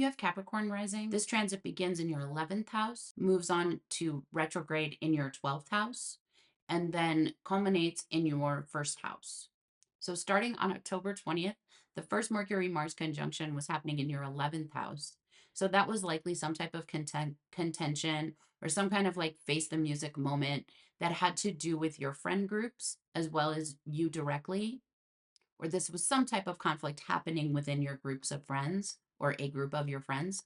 you have Capricorn rising, this transit begins in your 11th house, moves on to retrograde in your 12th house, and then culminates in your first house. So starting on October 20th, the first Mercury Mars conjunction was happening in your 11th house. So that was likely some type of contention or some kind of like face the music moment that had to do with your friend groups as well as you directly, or this was some type of conflict happening within your groups of friends or a group of your friends.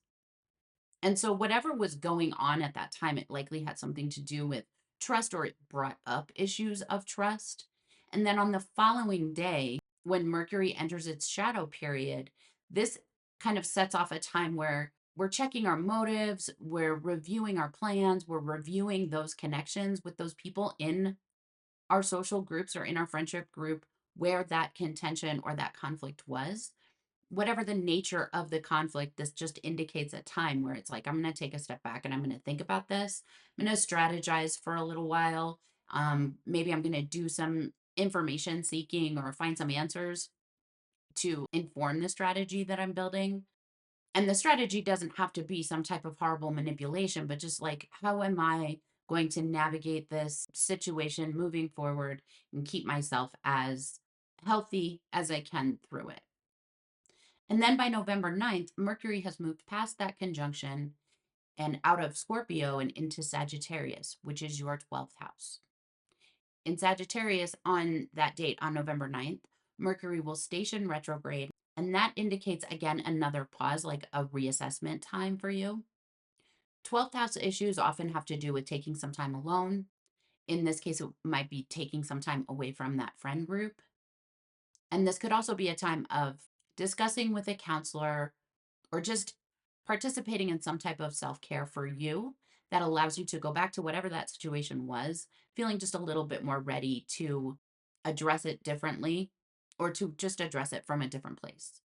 And so, whatever was going on at that time, it likely had something to do with trust or it brought up issues of trust. And then on the following day, when Mercury enters its shadow period, this kind of sets off a time where we're checking our motives, we're reviewing our plans, we're reviewing those connections with those people in our social groups or in our friendship group where that contention or that conflict was. Whatever the nature of the conflict, this just indicates a time where it's like, I'm going to take a step back and I'm going to think about this. I'm going to strategize for a little while. Maybe I'm going to do some information seeking or find some answers to inform the strategy that I'm building. And the strategy doesn't have to be some type of horrible manipulation, but just like, how am I going to navigate this situation moving forward and keep myself as healthy as I can through it? And then by November 9th, Mercury has moved past that conjunction and out of Scorpio and into Sagittarius, which is your 12th house. In Sagittarius, on that date, on November 9th, Mercury will station retrograde. And that indicates, again, another pause, like a reassessment time for you. 12th house issues often have to do with taking some time alone. In this case, it might be taking some time away from that friend group. And this could also be a time of discussing with a counselor or just participating in some type of self care for you that allows you to go back to whatever that situation was, feeling just a little bit more ready to address it differently or to just address it from a different place.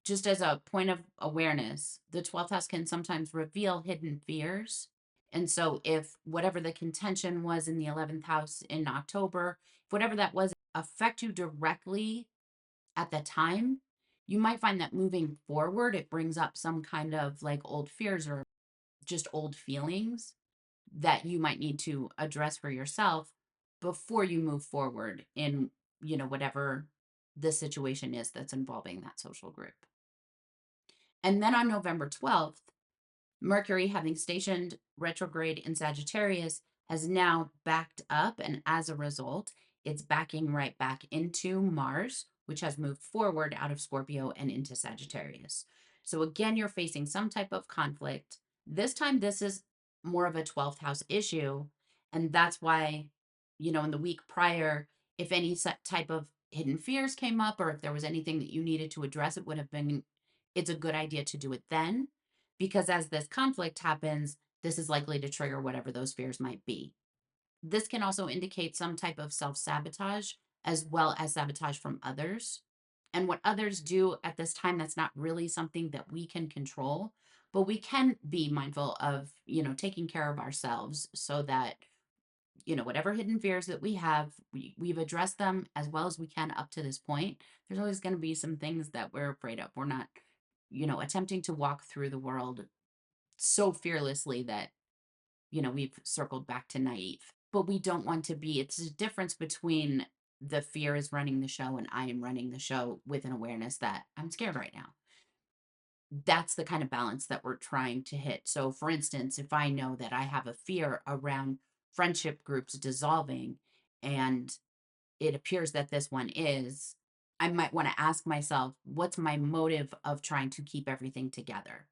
Just as a point of awareness, the 12th house can sometimes reveal hidden fears. And so, if whatever the contention was in the 11th house in October, if whatever that was affect you directly at the time, you might find that moving forward, it brings up some kind of like old fears or just old feelings that you might need to address for yourself before you move forward in, whatever the situation is that's involving that social group. And then on November 12th, Mercury, having stationed retrograde in Sagittarius, has now backed up. And as a result, it's backing right back into Mars, which has moved forward out of Scorpio and into Sagittarius. So again, you're facing some type of conflict. This time, this is more of a 12th house issue. And that's why, in the week prior, if any type of hidden fears came up or if there was anything that you needed to address, it would have been, it's a good idea to do it then because as this conflict happens, this is likely to trigger whatever those fears might be. This can also indicate some type of self sabotage as well as sabotage from others. And what others do at this time, that's not really something that we can control, but we can be mindful of, taking care of ourselves so that, whatever hidden fears that we have, we've addressed them as well as we can up to this point. There's always going to be some things that we're afraid of. We're not, attempting to walk through the world so fearlessly that, we've circled back to naive. But we don't want to be, it's a difference between the fear is running the show and I am running the show with an awareness that I'm scared right now. That's the kind of balance that we're trying to hit. So, for instance, if I know that I have a fear around friendship groups dissolving and it appears that this one is, I might want to ask myself, what's my motive of trying to keep everything together?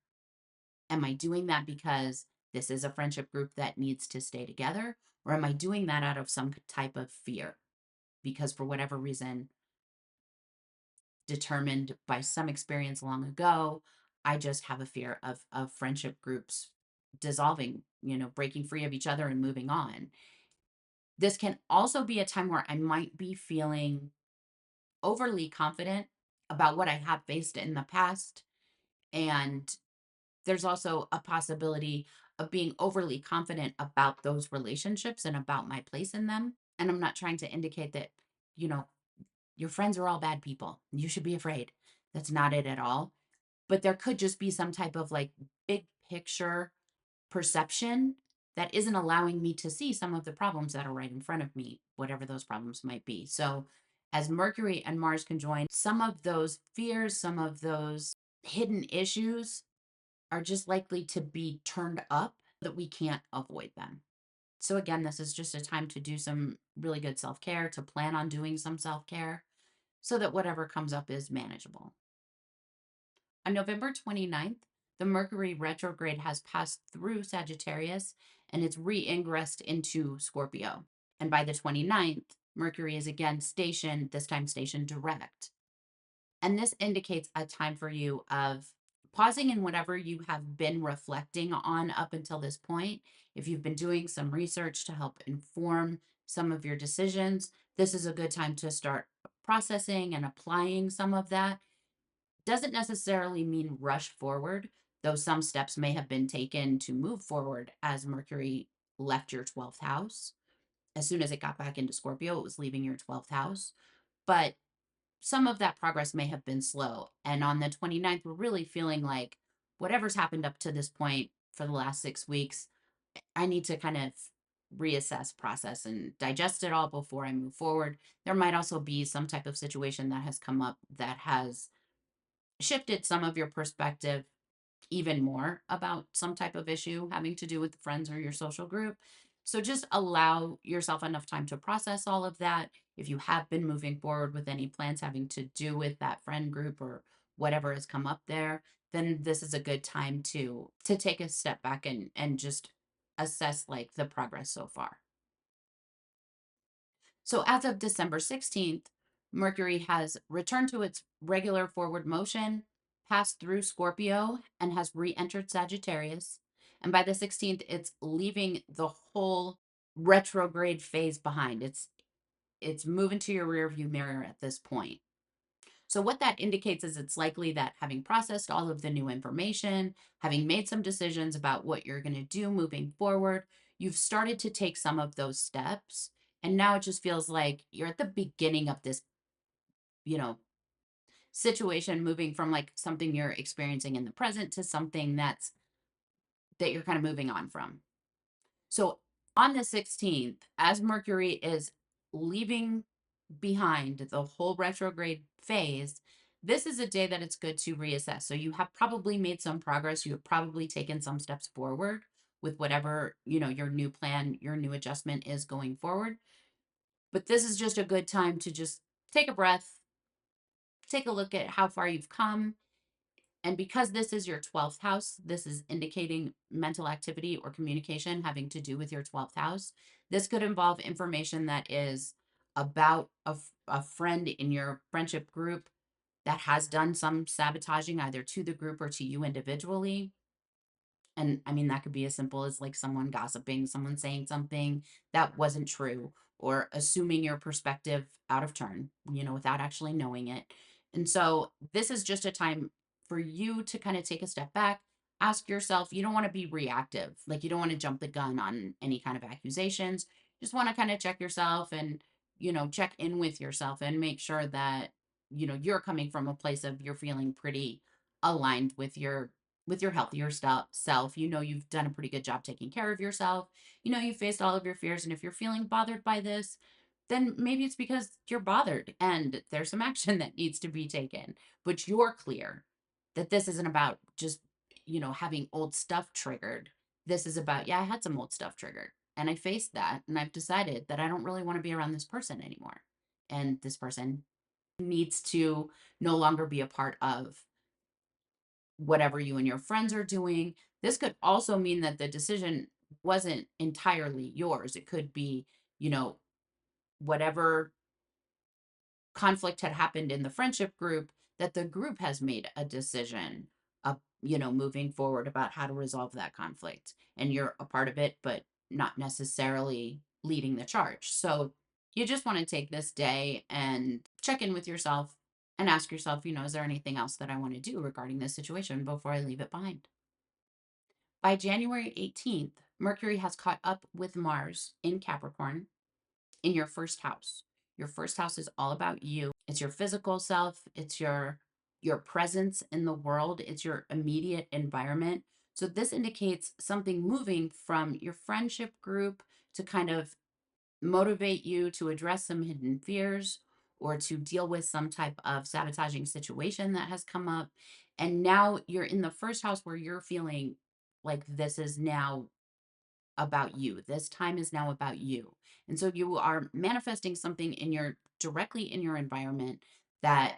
Am I doing that because this is a friendship group that needs to stay together? Or am I doing that out of some type of fear? Because for whatever reason, determined by some experience long ago, I just have a fear of friendship groups dissolving, breaking free of each other and moving on. This can also be a time where I might be feeling overly confident about what I have faced in the past. And there's also a possibility of being overly confident about those relationships and about my place in them. And I'm not trying to indicate that, you know, your friends are all bad people. You should be afraid. That's not it at all. but there could just be some type of like big picture perception that isn't allowing me to see some of the problems that are right in front of me, whatever those problems might be. So, as Mercury and Mars conjoin, some of those fears, some of those hidden issues are just likely to be turned up that we can't avoid them. So, again, this is just a time to do some really good self care, to plan on doing some self care so that whatever comes up is manageable. On November 29th, the Mercury retrograde has passed through Sagittarius and it's re-ingressed into Scorpio. And by the 29th, Mercury is again stationed, this time stationed direct. And this indicates a time for you of pausing in whatever you have been reflecting on up until this point. If you've been doing some research to help inform some of your decisions, this is a good time to start processing and applying some of that. Doesn't necessarily mean rush forward, though some steps may have been taken to move forward as Mercury left your 12th house. As soon as it got back into Scorpio, it was leaving your 12th house. But some of that progress may have been slow. And on the 29th, we're really feeling like whatever's happened up to this point for the last 6 weeks, I need to kind of reassess, process, and digest it all before I move forward. There might also be some type of situation that has come up that has shifted some of your perspective even more about some type of issue having to do with friends or your social group. So just allow yourself enough time to process all of that. If you have been moving forward with any plans having to do with that friend group or whatever has come up there, then this is a good time to take a step back and just assess like the progress so far. So as of December 16th, Mercury has returned to its regular forward motion, passed through Scorpio, and has re entered Sagittarius. And by the 16th, it's leaving the whole retrograde phase behind. It's moving to your rear view mirror at this point. So what that indicates is it's likely that having processed all of the new information, having made some decisions about what you're going to do moving forward, you've started to take some of those steps. And now it just feels like you're at the beginning of this, you know, situation moving from like something you're experiencing in the present to something that you're kind of moving on from. So on the 16th, as Mercury is leaving behind the whole retrograde phase, this is a day that it's good to reassess. So you have probably made some progress. You have probably taken some steps forward with whatever, your new plan, your new adjustment is going forward. But this is just a good time to just take a breath, take a look at how far you've come. And because this is your 12th house, this is indicating mental activity or communication having to do with your 12th house. This could involve information that is about a friend in your friendship group that has done some sabotaging either to the group or to you individually. And I mean, that could be as simple as like someone gossiping, someone saying something that wasn't true, or assuming your perspective out of turn, without actually knowing it. And so this is just a time for you to kind of take a step back, ask yourself, you don't want to be reactive. Like you don't want to jump the gun on any kind of accusations. Just want to kind of check yourself and, check in with yourself and make sure that, you're coming from a place of you're feeling pretty aligned with your healthier self. You've done a pretty good job taking care of yourself. You faced all of your fears. And if you're feeling bothered by this, then maybe it's because you're bothered and there's some action that needs to be taken. But you're clear that this isn't about just, having old stuff triggered. This is about, yeah, I had some old stuff triggered and I faced that. And I've decided that I don't really want to be around this person anymore. And this person needs to no longer be a part of whatever you and your friends are doing. This could also mean that the decision wasn't entirely yours. It could be, whatever conflict had happened in the friendship group, that the group has made a decision of, moving forward about how to resolve that conflict. And you're a part of it, but not necessarily leading the charge. So you just want to take this day and check in with yourself and ask yourself, is there anything else that I want to do regarding this situation before I leave it behind? By January 18th, Mercury has caught up with Mars in Capricorn in your first house. Your first house is all about you. It's your physical self, it's your your presence in the world, it's your immediate environment. So this indicates something moving from your friendship group to kind of motivate you to address some hidden fears or to deal with some type of sabotaging situation that has come up. And now you're in the first house where you're feeling like this is now about you. This time is now about you. And so you are manifesting something in your directly in your environment that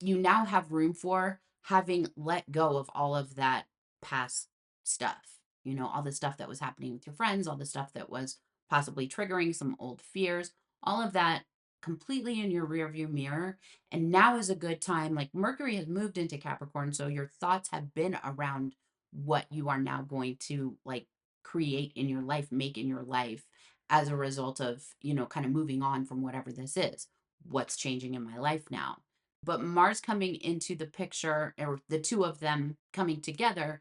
you now have room for, having let go of all of that past stuff. All the stuff that was happening with your friends, all the stuff that was possibly triggering some old fears, all of that completely in your rearview mirror. And now is a good time. Like Mercury has moved into Capricorn, so your thoughts have been around what you are now going to like create in your life, make in your life as a result of, kind of moving on from whatever this is. What's changing in my life now? But Mars coming into the picture, or the two of them coming together,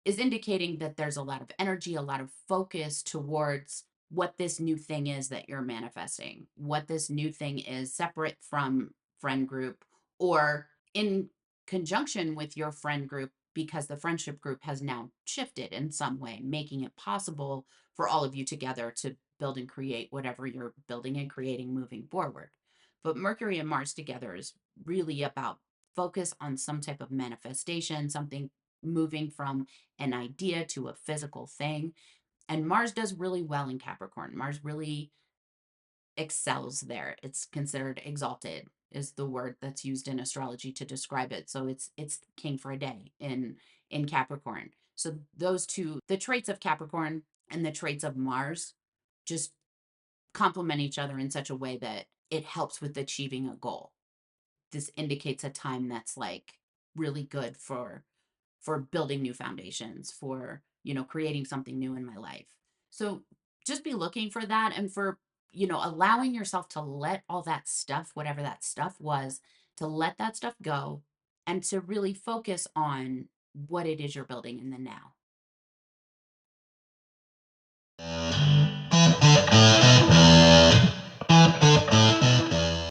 is indicating that there's a lot of energy, a lot of focus towards what this new thing is that you're manifesting, what this new thing is separate from friend group or in conjunction with your friend group, because the friendship group has now shifted in some way, making it possible for all of you together to build and create whatever you're building and creating moving forward. But Mercury and Mars together is really about focus on some type of manifestation, something moving from an idea to a physical thing. And Mars does really well in Capricorn. Mars really excels there. It's considered exalted is the word that's used in astrology to describe it. So it's king for a day in Capricorn. So those two, the traits of Capricorn and the traits of Mars just complement each other in such a way that it helps with achieving a goal. This indicates a time that's like really good for building new foundations, for, creating something new in my life. So just be looking for that, and for, allowing yourself to let all that stuff, whatever that stuff was, to let that stuff go and to really focus on what it is you're building in the now.